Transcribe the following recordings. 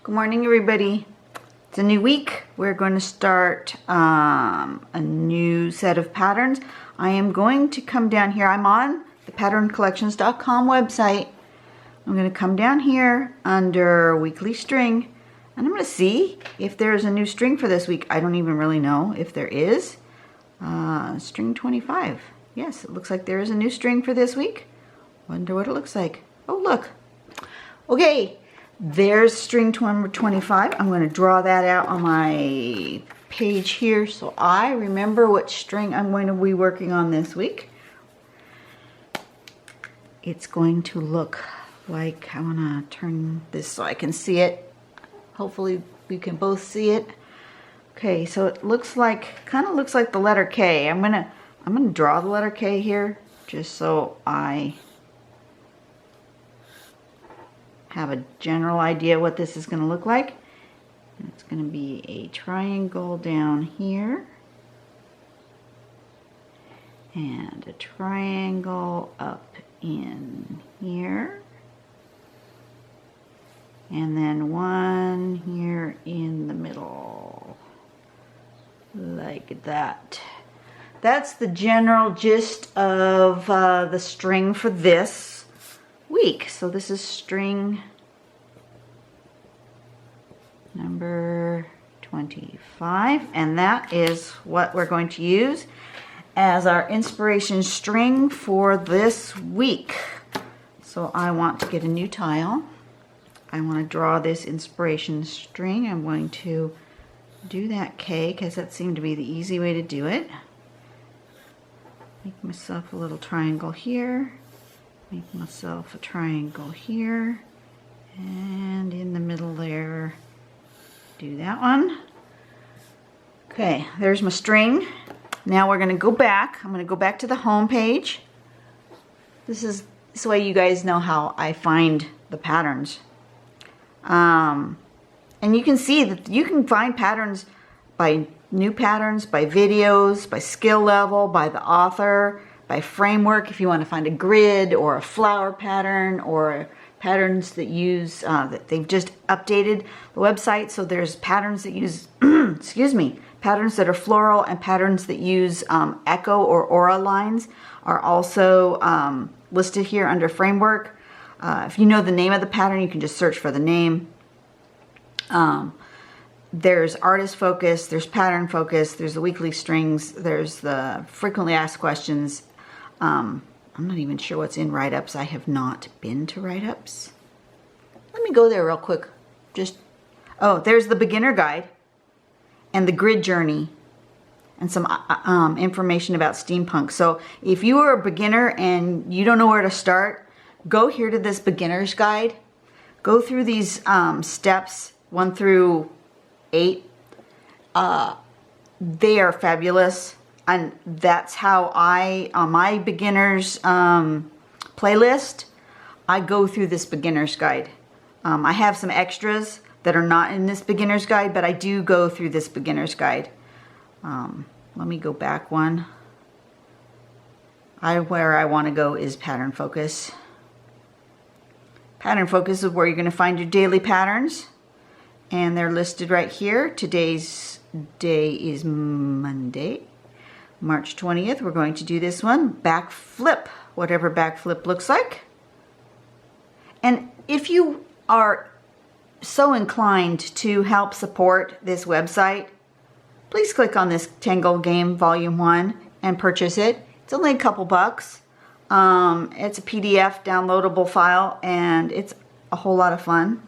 Good morning, everybody. It's a new week. We're going to start a new set of patterns. I am going to come down here. I'm on the patterncollections.com website. I'm going to come down here under weekly string, and I'm going to see if there's a new string for this week. I don't even really know if there is. String 25. Yes, it looks like there is a new string for this week. Wonder what it looks like. Oh, look. Okay. There's string number 25. I'm going to draw that out on my page here so I remember what string I'm going to be working on this week. It's going to look like, I want to turn this so I can see it. Hopefully we can both see it. Okay, so it looks like, kind of looks like the letter K. I'm gonna draw the letter K here just so I have a general idea what this is going to look like. It's going to be a triangle down here and a triangle up in here and then one here in the middle like that. That's the general gist of the string for this week. So this is string number 25, and that is what we're going to use as our inspiration string for this week. So I want to get a new tile. I want to draw this inspiration string. I'm going to do that K because that seemed to be the easy way to do it. Make myself a little triangle here. Make myself a triangle here, and in the middle there, do that one. Okay, there's my string. Now we're going to go back. I'm going to go back to the home page. This way you guys know how I find the patterns. And you can see that you can find patterns by new patterns, by videos, by skill level, by the author, by framework, if you want to find a grid or a flower pattern or patterns that use, that they've just updated the website. So there's patterns that use, excuse me, patterns that are floral and patterns that use echo or aura lines are also listed here under framework. If you know the name of the pattern, you can just search for the name. There's artist focus, there's pattern focus, there's the weekly strings, there's the frequently asked questions. I'm not even sure what's in write-ups. I have not been to write-ups. Let me go there real quick. Oh, there's the beginner guide and the grid journey and some information about steampunk. So if you are a beginner and you don't know where to start, go here to this beginner's guide. Go through these steps 1 through 8. They are fabulous. And that's how on my beginner's playlist, I go through this beginner's guide. I have some extras that are not in this beginner's guide, but I do go through this beginner's guide. Let me go back one. Where I want to go is pattern focus. Pattern focus is where you're going to find your daily patterns. And they're listed right here. Today's day is Monday. March 20th, we're going to do this one, back flip, whatever back flip looks like. And if you are so inclined to help support this website, please click on this Tangle game volume 1 and purchase it. It's only a couple bucks. It's a PDF downloadable file and it's a whole lot of fun.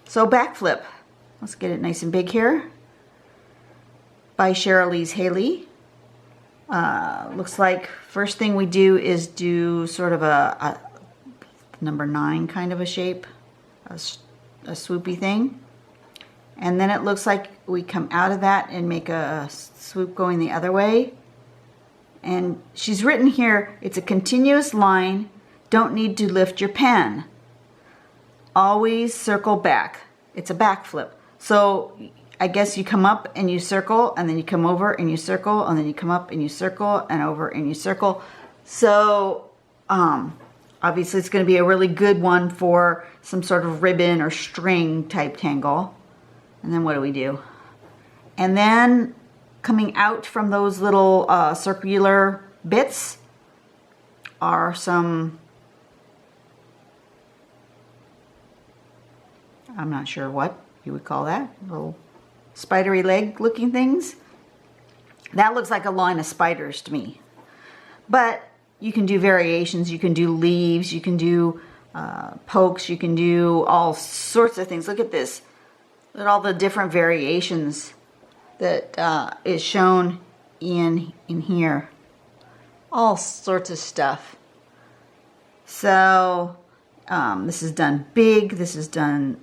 So backflip, let's get it nice and big here. By Cheryl Haley. Looks like first thing we do is do sort of a number 9 kind of a shape, a swoopy thing. And then it looks like we come out of that and make a swoop going the other way. And she's written here, it's a continuous line, don't need to lift your pen. Always circle back. It's a backflip. So I guess you come up and you circle, and then you come over and you circle, and then you come up and you circle, and over and you circle. So obviously it's going to be a really good one for some sort of ribbon or string type tangle. And then what do? And then coming out from those little circular bits are some, I'm not sure what you would call that, little spidery leg looking things. That looks like a line of spiders to me. But you can do variations, you can do leaves, you can do pokes, you can do all sorts of things. Look at this. Look at all the different variations that is shown in here. All sorts of stuff. So this is done big, this is done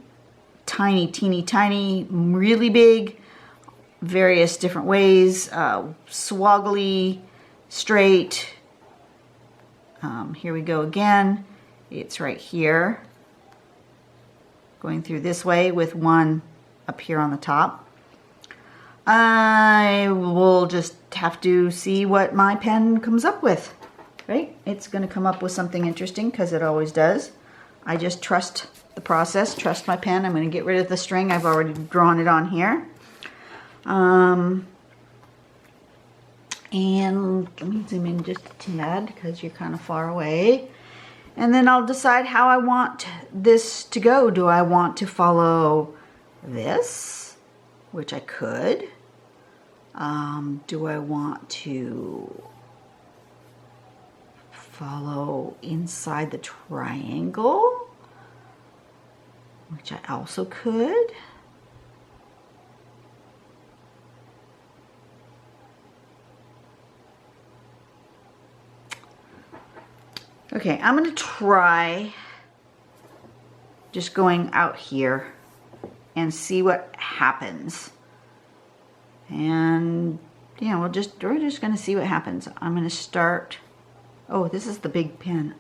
tiny, teeny tiny, really big, various different ways, swoggly, straight. Here we go again. It's right here, going through this way with one up here on the top. I will just have to see what my pen comes up with, right? It's going to come up with something interesting because it always does. I just trust the process, trust my pen. I'm going to get rid of the string. I've already drawn it on here. And let me zoom in just a tad because you're kind of far away. And then I'll decide how I want this to go. Do I want to follow this, which I could? Do I want to follow inside the triangle, which I also could? Okay, I'm going to try just going out here and see what happens. And yeah, we're just going to see what happens. I'm going to start. Oh, this is the big pen.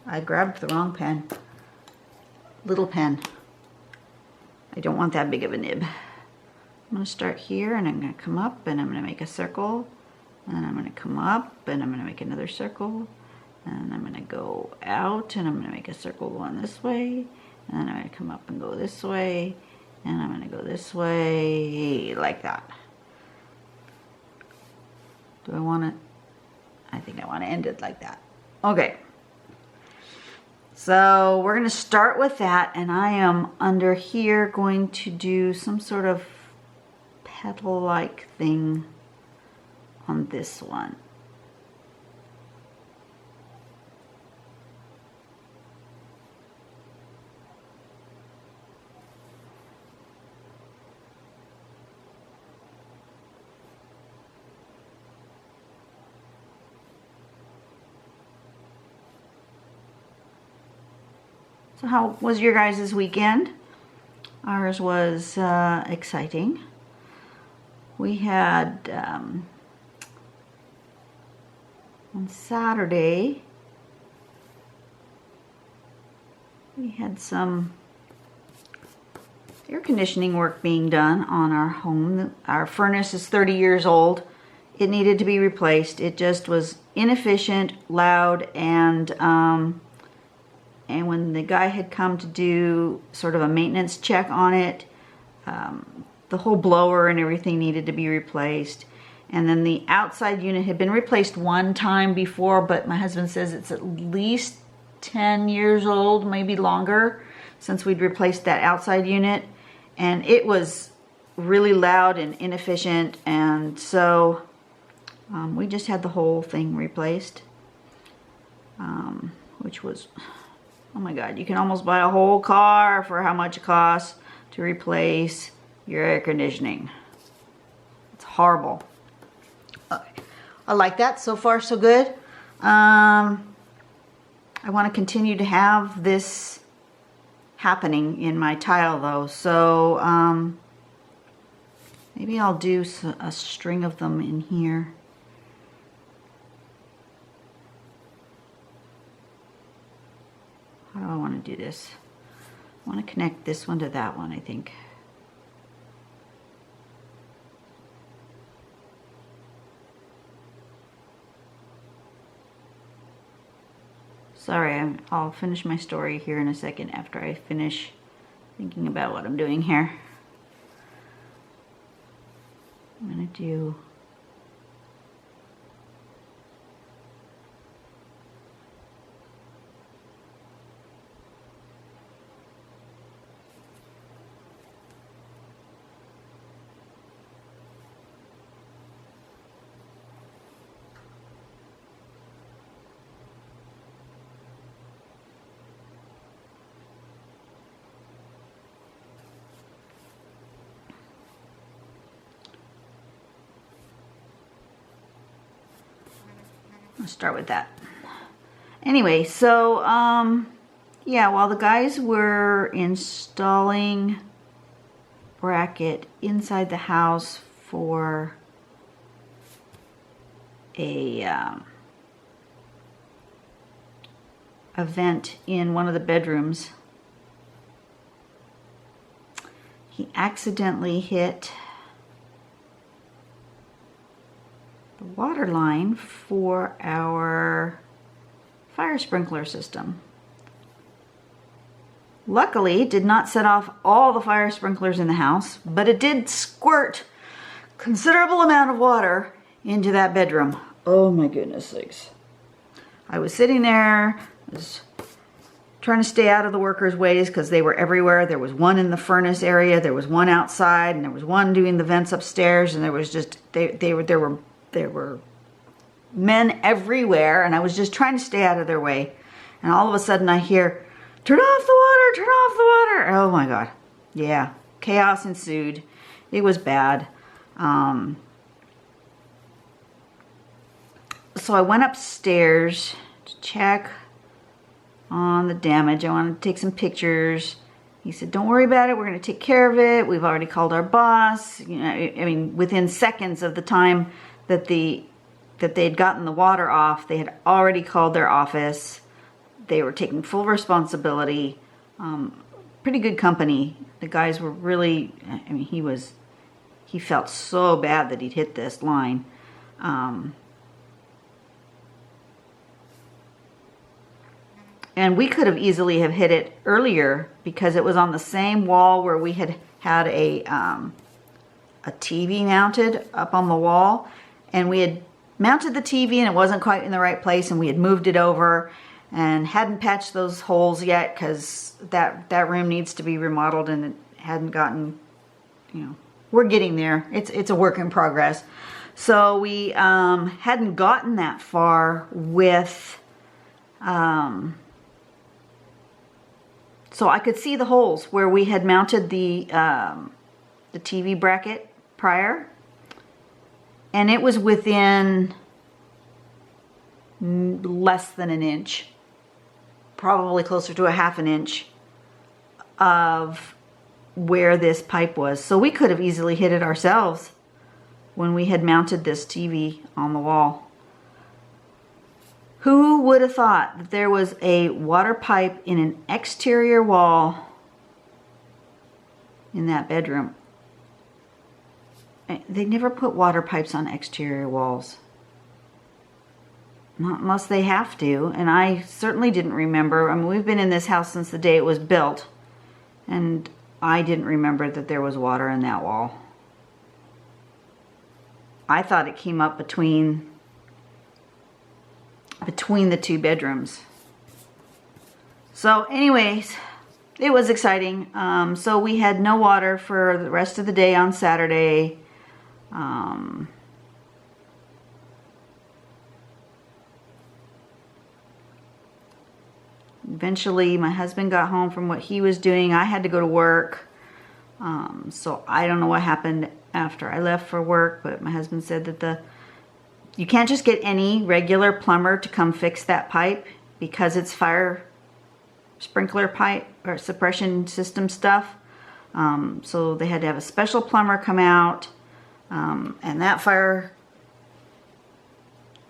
I grabbed the wrong pen. Little pen. I don't want that big of a nib. I'm going to start here and I'm going to come up and I'm going to make a circle. And I'm going to come up and I'm going to make another circle. And I'm going to go out and I'm going to make a circle going this way. And then I'm going to come up and go this way. And I'm going to go this way like that. Do I want to? I think I want to end it like that. Okay. So we're going to start with that. And I am under here going to do some sort of petal-like thing on this one. So how was your guys' weekend? Ours was exciting. We had on Saturday, we had some air conditioning work being done on our home. Our furnace is 30 years old. It needed to be replaced. It just was inefficient, loud, and when the guy had come to do sort of a maintenance check on it, the whole blower and everything needed to be replaced. And then the outside unit had been replaced one time before, but my husband says it's at least 10 years old, maybe longer, since we'd replaced that outside unit. And it was really loud and inefficient, and so we just had the whole thing replaced, which was, oh my God, you can almost buy a whole car for how much it costs to replace your air conditioning. It's horrible. I like that. So far, so good. I want to continue to have this happening in my tile though, so maybe I'll do a string of them in here. How do I want to do this? I want to connect this one to that one, I think. Sorry, I'll finish my story here in a second after I finish thinking about what I'm doing here. I'm gonna do let's start with that. Anyway, so yeah, while the guys were installing bracket inside the house for a vent in one of the bedrooms, he accidentally hit the water line for our fire sprinkler system. Luckily, it did not set off all the fire sprinklers in the house, but it did squirt considerable amount of water into that bedroom. Oh my goodness sakes. I was sitting there, I was trying to stay out of the workers' ways because they were everywhere. There was one in the furnace area, there was one outside, and there was one doing the vents upstairs, and there was just, there were men everywhere, and I was just trying to stay out of their way. And all of a sudden I hear, turn off the water, turn off the water. Oh my God. Yeah, chaos ensued. It was bad. So I went upstairs to check on the damage. I wanted to take some pictures. He said, don't worry about it. We're going to take care of it. We've already called our boss. You know, I mean, within seconds of the time that they had gotten the water off, they had already called their office. They were taking full responsibility. Pretty good company. The guys were really, I mean, he felt so bad that he'd hit this line. And we could have easily have hit it earlier because it was on the same wall where we had a TV mounted up on the wall, and we had mounted the TV and it wasn't quite in the right place, and we had moved it over and hadn't patched those holes yet because that room needs to be remodeled, and it hadn't gotten, you know, we're getting there. It's a work in progress. So we hadn't gotten that far with so I could see the holes where we had mounted the TV bracket prior, and it was within less than an inch, probably closer to a half an inch of where this pipe was. So we could have easily hit it ourselves when we had mounted this TV on the wall. Who would have thought that there was a water pipe in an exterior wall in that bedroom? They never put water pipes on exterior walls. Not unless they have to. And I certainly didn't remember. I mean, we've been in this house since the day it was built, and I didn't remember that there was water in that wall. I thought it came up between the two bedrooms. So anyways, it was exciting. So we had no water for the rest of the day on Saturday. Eventually my husband got home from what he was doing. I had to go to work. So I don't know what happened after I left for work, but my husband said that you can't just get any regular plumber to come fix that pipe because it's fire sprinkler pipe or suppression system stuff. So they had to have a special plumber come out, and that fire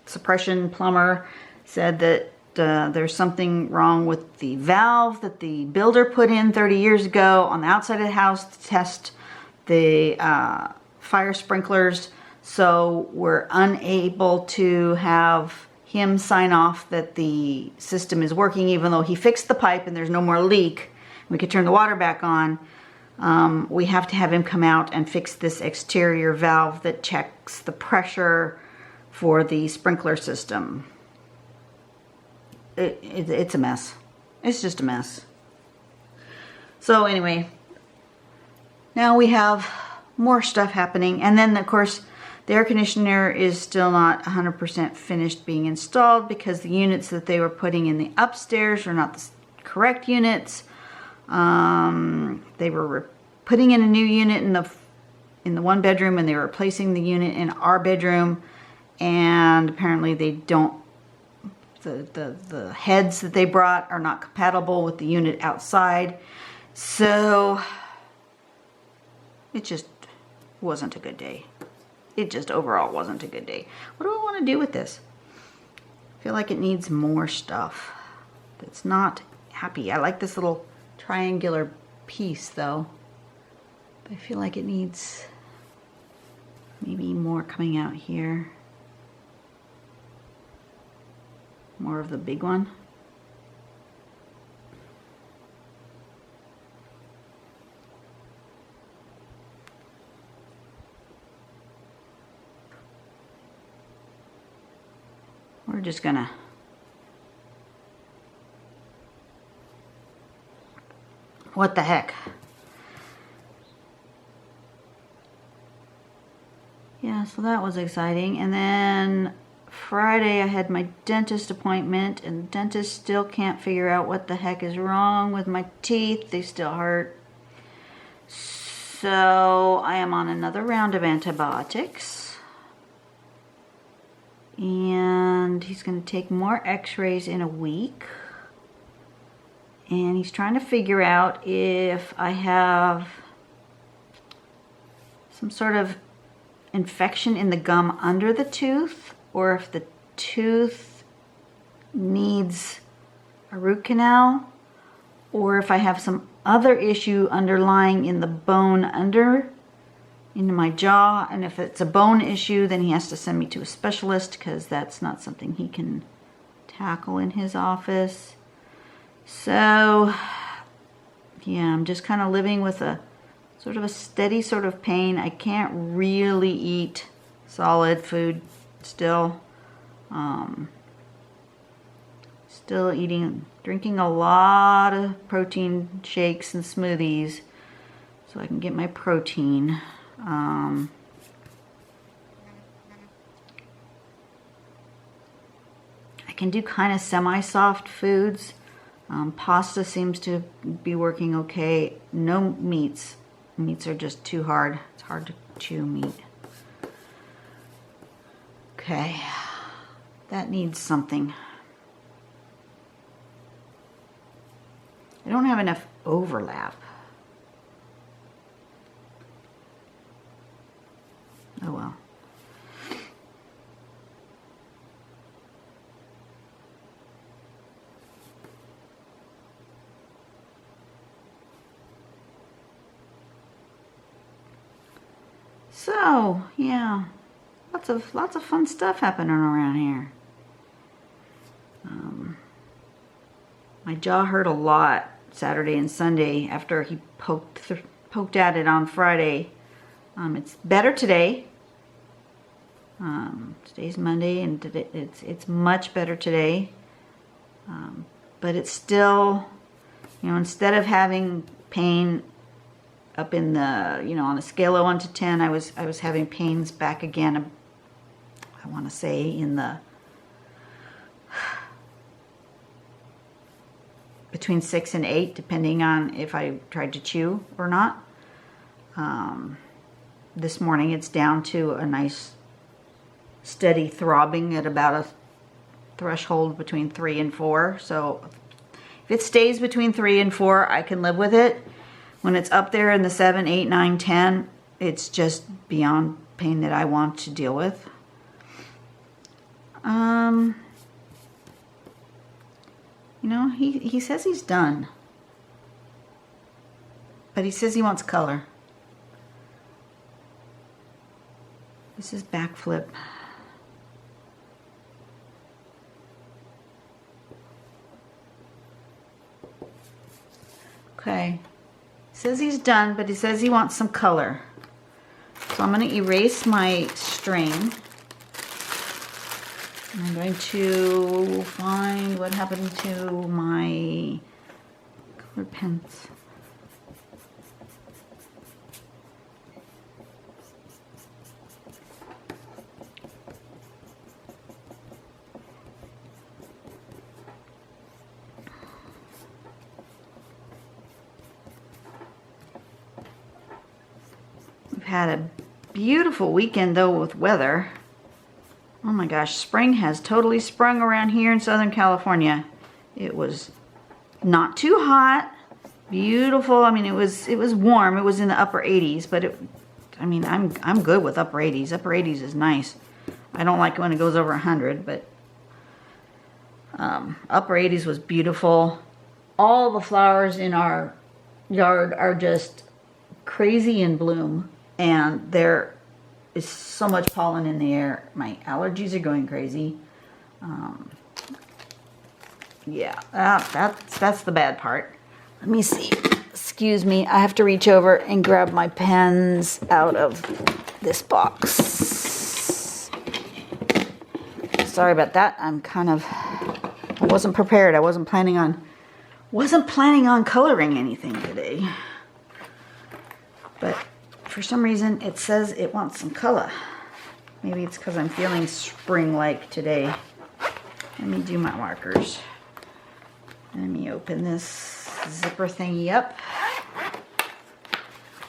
suppression plumber said that there's something wrong with the valve that the builder put in 30 years ago on the outside of the house to test the fire sprinklers. So we're unable to have him sign off that the system is working, even though he fixed the pipe and there's no more leak. We could turn the water back on. We have to have him come out and fix this exterior valve that checks the pressure for the sprinkler system. It's a mess. It's just a mess. So anyway, now we have more stuff happening. And then of course, the air conditioner is still not 100% finished being installed because the units that they were putting in the upstairs are not the correct units. They were putting in a new unit in the one bedroom, and they were replacing the unit in our bedroom, and apparently they don't, the heads that they brought are not compatible with the unit outside. So it just wasn't a good day. It just overall wasn't a good day. What do I want to do with this? I feel like it needs more stuff. It's not happy. I like this little triangular piece though. But I feel like it needs maybe more coming out here. More of the big one. We're just gonna what the heck. Yeah, so that was exciting. And then Friday I had my dentist appointment, and the dentist still can't figure out what the heck is wrong with my teeth. They still hurt. So I am on another round of antibiotics. And he's going to take more x-rays in a week. And he's trying to figure out if I have some sort of infection in the gum under the tooth, or if the tooth needs a root canal, or if I have some other issue underlying in the bone under into my jaw. And if it's a bone issue, then he has to send me to a specialist, because that's not something he can tackle in his office. So yeah, I'm just kind of living with a sort of a steady sort of pain. I can't really eat solid food still. Still drinking a lot of protein shakes and smoothies so I can get my protein. I can do kind of semi-soft foods. Pasta seems to be working okay. No meats. Meats are just too hard. It's hard to chew meat. Okay, that needs something. I don't have enough overlap. Oh well. So, yeah, lots of fun stuff happening around here. My jaw hurt a lot Saturday and Sunday after he poked at it on Friday. It's better today. Today's Monday, and today, it's much better today. But it's still, instead of having pain up in the, on a scale of 1 to 10, I was having pains back again. I want to say in the between 6 and 8, depending on if I tried to chew or not. This morning it's down to a nice steady throbbing at about a threshold between 3 and 4. So if it stays between 3 and 4, I can live with it. When it's up there in the 7, 8, 9, 10, it's just beyond pain that I want to deal with. He says he's done. But he says he wants color. This is backflip. Okay. He says he's done, but he says he wants some color. So I'm going to erase my string. I'm going to find what happened to my colored pens. We've had a beautiful weekend though with weather. Oh my gosh, spring has totally sprung around here in Southern California. It was not too hot, beautiful. I mean, it was warm. It was in the upper 80s, but I mean, I'm good with upper 80s. Upper 80s is nice. I don't like it when it goes over 100, but upper 80s was beautiful. All the flowers in our yard are just crazy in bloom, and there is so much pollen in the air. My allergies are going crazy. Yeah, that's the bad part. Let me see. Excuse me, I have to reach over and grab my pens out of this box. Sorry about that. I wasn't prepared. I wasn't planning on coloring anything today. But for some reason, it says it wants some color. Maybe it's because I'm feeling spring-like today. Let me do my markers. Let me open this zipper thingy up.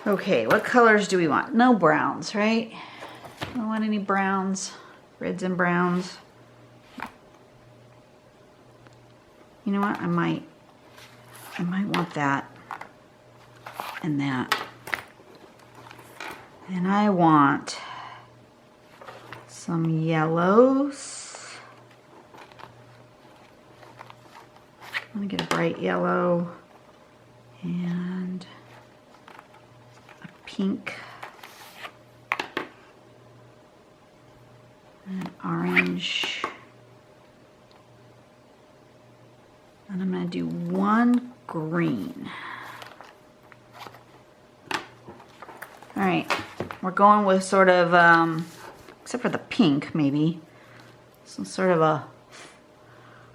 Okay, what colors do we want? No browns, right? I don't want any browns, reds and browns. You know what? I might want that and that. And I want some yellows. I'm gonna get a bright yellow and a pink and an orange. And I'm gonna do one green. All right, we're going with sort of, except for the pink maybe, some sort of a,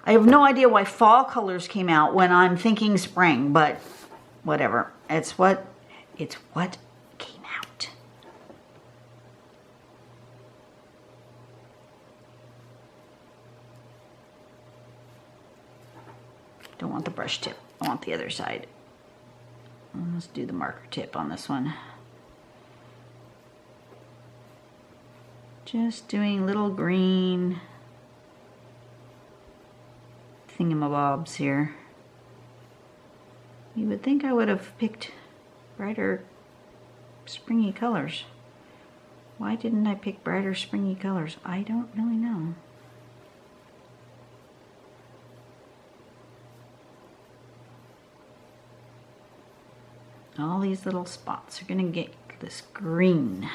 I have no idea why fall colors came out when I'm thinking spring, but whatever. It's what came out. Don't want the brush tip, I want the other side. Let's do the marker tip on this one. Just doing little green thingamabobs here. You would think I would have picked brighter springy colors. Why didn't I pick brighter springy colors? I don't really know. All these little spots are gonna get this green.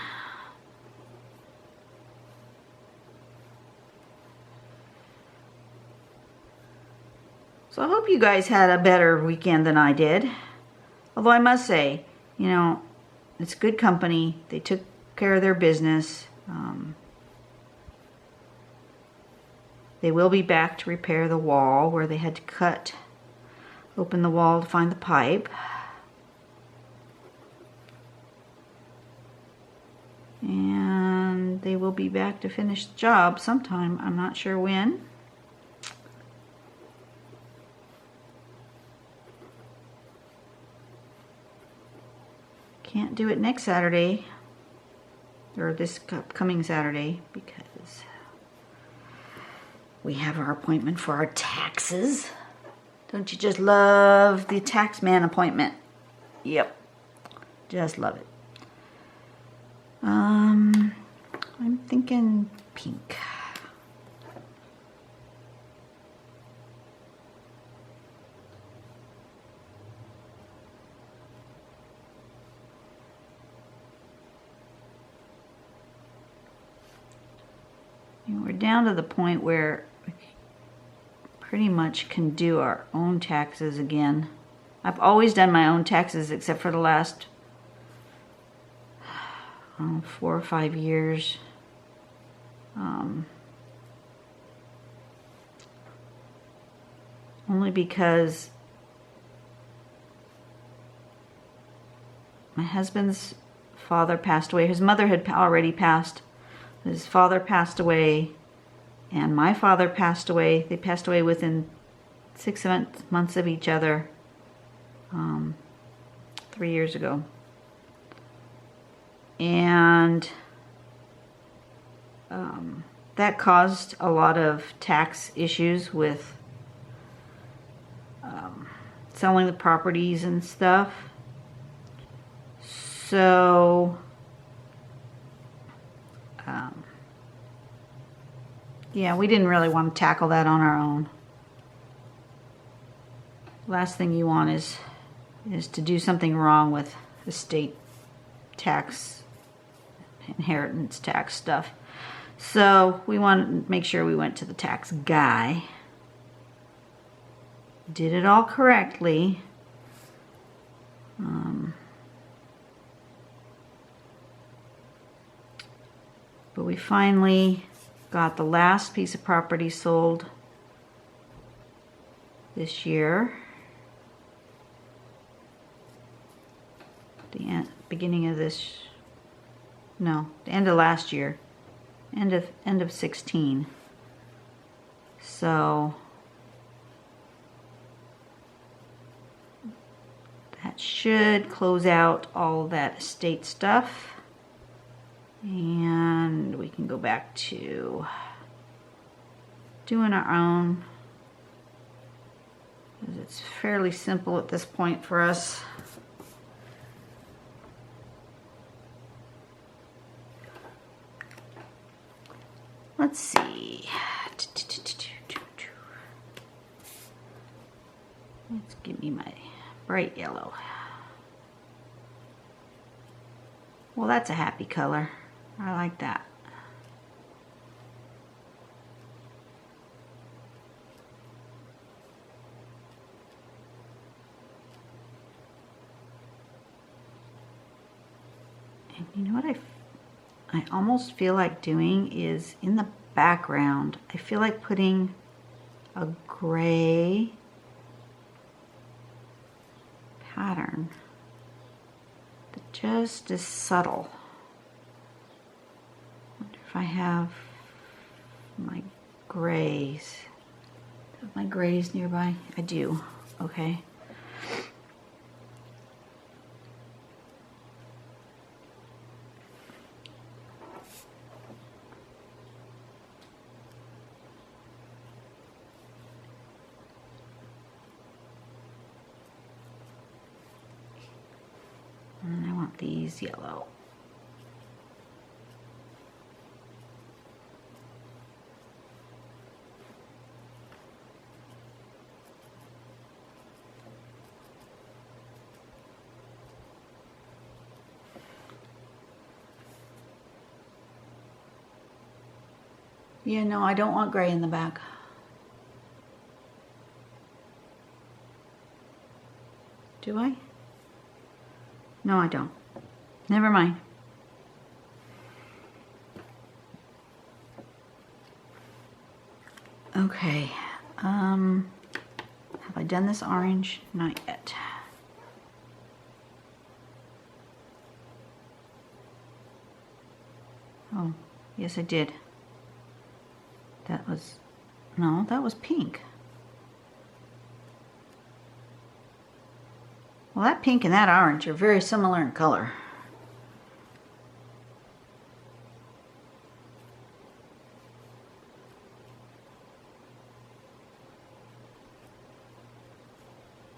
So I hope you guys had a better weekend than I did. Although I must say, you know, it's good company. They took care of their business. They will be back to repair the wall where they had to open the wall to find the pipe. And they will be back to finish the job sometime. I'm not sure when. Can't do it next Saturday, or this upcoming Saturday, because we have our appointment for our taxes. Don't you just love the tax man appointment? Yep, just love it. I'm thinking pink. We're down to the point where we pretty much can do our own taxes again. I've always done my own taxes except for the last 4 or 5 years. Only because my husband's father passed away. His mother had already passed. His father passed away, and my father passed away. They passed away within 6 months of each other, 3 years ago. And that caused a lot of tax issues with selling the properties and stuff. So yeah, we didn't really want to tackle that on our own. Last thing you want is to do something wrong with estate tax, inheritance tax stuff. So we wanted to make sure we went to the tax guy. Did it all correctly. But we finally got the last piece of property sold this year. The beginning of this, no, the end of last year, end of 16. So that should close out all that estate stuff. And we can go back to doing our own, because it's fairly simple at this point for us. Let's see. Let's give me my bright yellow. Well, that's a happy color. I like that. And you know what I almost feel like doing is in the background, I feel like putting a gray pattern that just is subtle. I have my grays. Have my grays nearby? I do. Okay. And I want these yellow. Yeah, no, I don't want gray in the back. Do I? No, I don't. Never mind. Okay. Have I done this orange? Not yet. Oh, yes, I did. That was, no, that was pink. Well, that pink and that orange are very similar in color.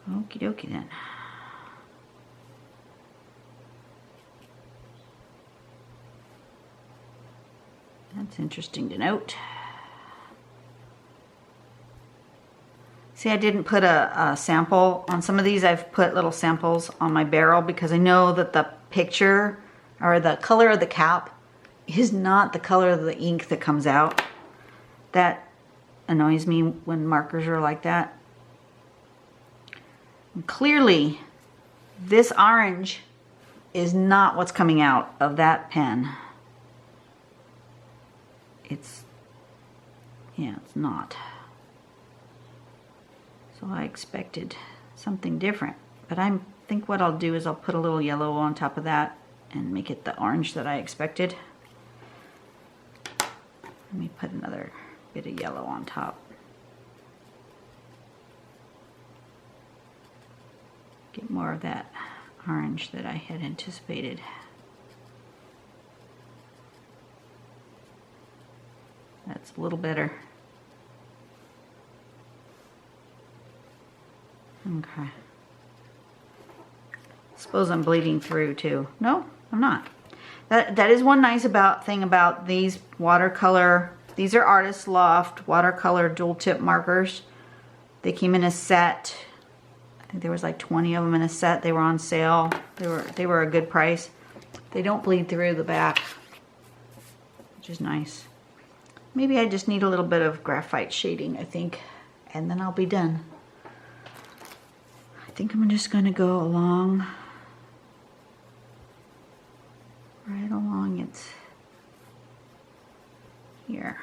Okie dokie then. That's interesting to note. See, I didn't put a sample on some of these. I've put little samples on my barrel because I know that the picture or the color of the cap is not the color of the ink that comes out. That annoys me when markers are like that. And clearly, this orange is not what's coming out of that pen. It's not. So I expected something different. But I think what I'll do is I'll put a little yellow on top of that and make it the orange that I expected. Let me put another bit of yellow on top. Get more of that orange that I had anticipated. That's a little better. Okay. Suppose I'm bleeding through too. No, I'm not. That is one nice thing about these watercolor. These are Artists Loft watercolor dual tip markers. They came in a set. I think there was like 20 of them in a set. They were on sale. They were a good price. They don't bleed through the back, which is nice. Maybe I just need a little bit of graphite shading, I think, and then I'll be done. I think I'm just gonna go along, right along it here.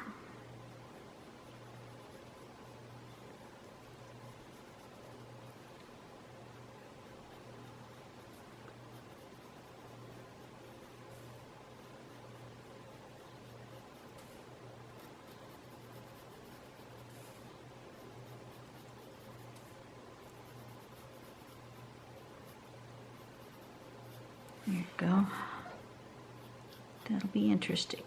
There you go. That'll be interesting.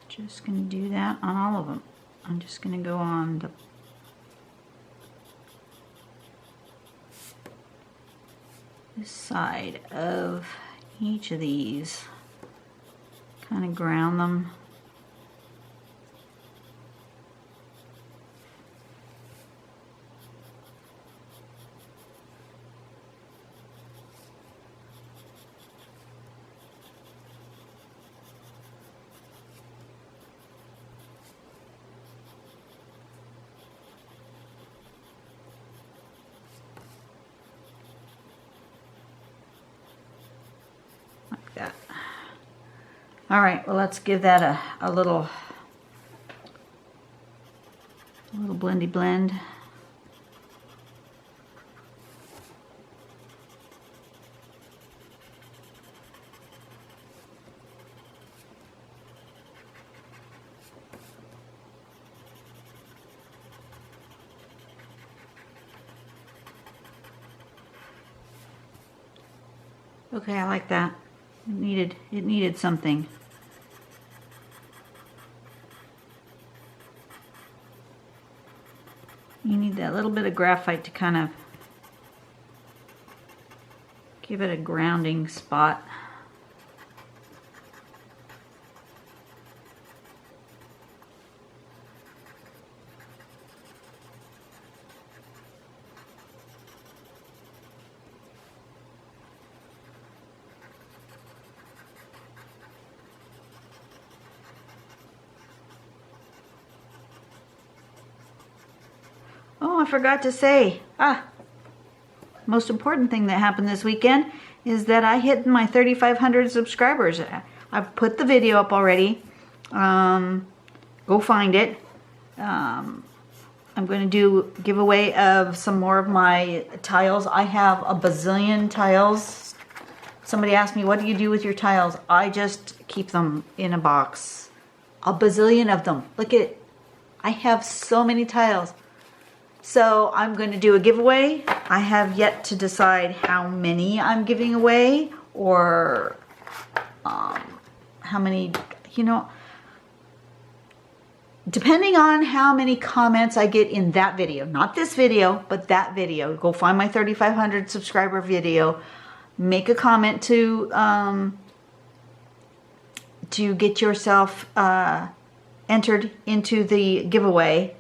Just going to do that on all of them. I'm just going to go on this side of each of these. Kind of ground them. That. All right, well, let's give that a little blendy blend. Okay, I like that. It needed something. You need that little bit of graphite to kind of give it a grounding spot. Oh, I forgot to say, most important thing that happened this weekend is that I hit my 3,500 subscribers. I've put the video up already. Go find it. I'm going to do a giveaway of some more of my tiles. I have a bazillion tiles. Somebody asked me, what do you do with your tiles? I just keep them in a box. A bazillion of them. Look at it. I have so many tiles. So I'm going to do a giveaway. I have yet to decide how many I'm giving away or how many, depending on how many comments I get in that video. Not this video, but that video. Go find my 3,500 subscriber video. Make a comment to get yourself entered into the giveaway.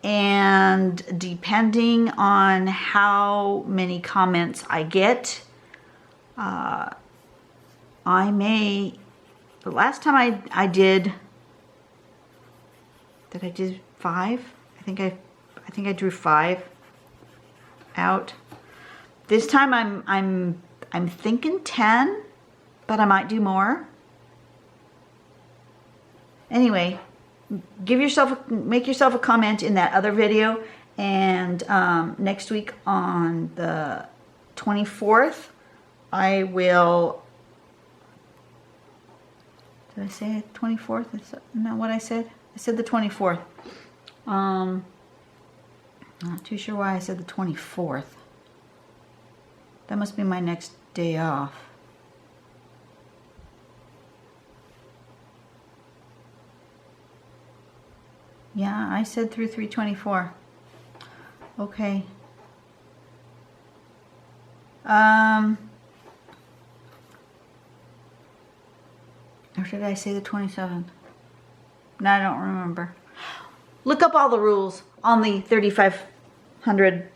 And depending on how many comments I get, I may, the last time I did Did I do 5? I think I drew 5 out. This time I'm thinking 10, but I might do more. Anyway, make yourself a comment in that other video, and next week on the 24th, I will. Did I say 24th? Isn't that what I said? I said the 24th. Not too sure why I said the 24th. That must be my next day off. Yeah, I said through 3/24. Okay. Or did I say the 27th? No, I don't remember. Look up all the rules on the 3500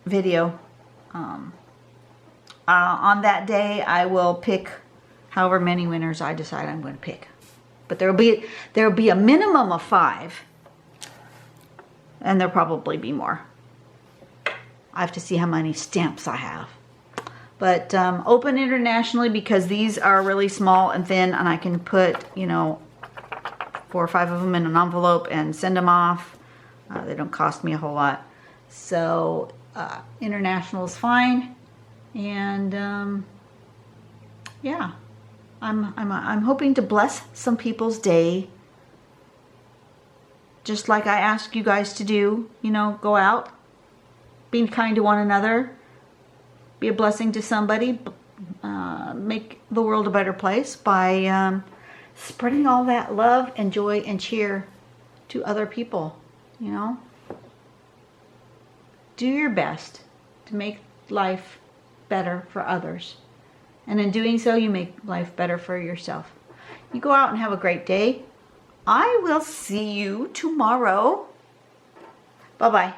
video. On that day, I will pick however many winners I decide I'm going to pick. But there'll be a minimum of 5, and there'll probably be more. I have to see how many stamps I have. But open internationally, because these are really small and thin, and I can put, you know, 4 or 5 of them in an envelope and send them off. They don't cost me a whole lot. So international is fine. And yeah, I'm hoping to bless some people's day, just like I ask you guys to do. You know, go out, be kind to one another, be a blessing to somebody, make the world a better place by spreading all that love and joy and cheer to other people. You know, do your best to make life better for others, and in doing so, you make life better for yourself. You go out and have a great day. I will see you tomorrow. Bye-bye.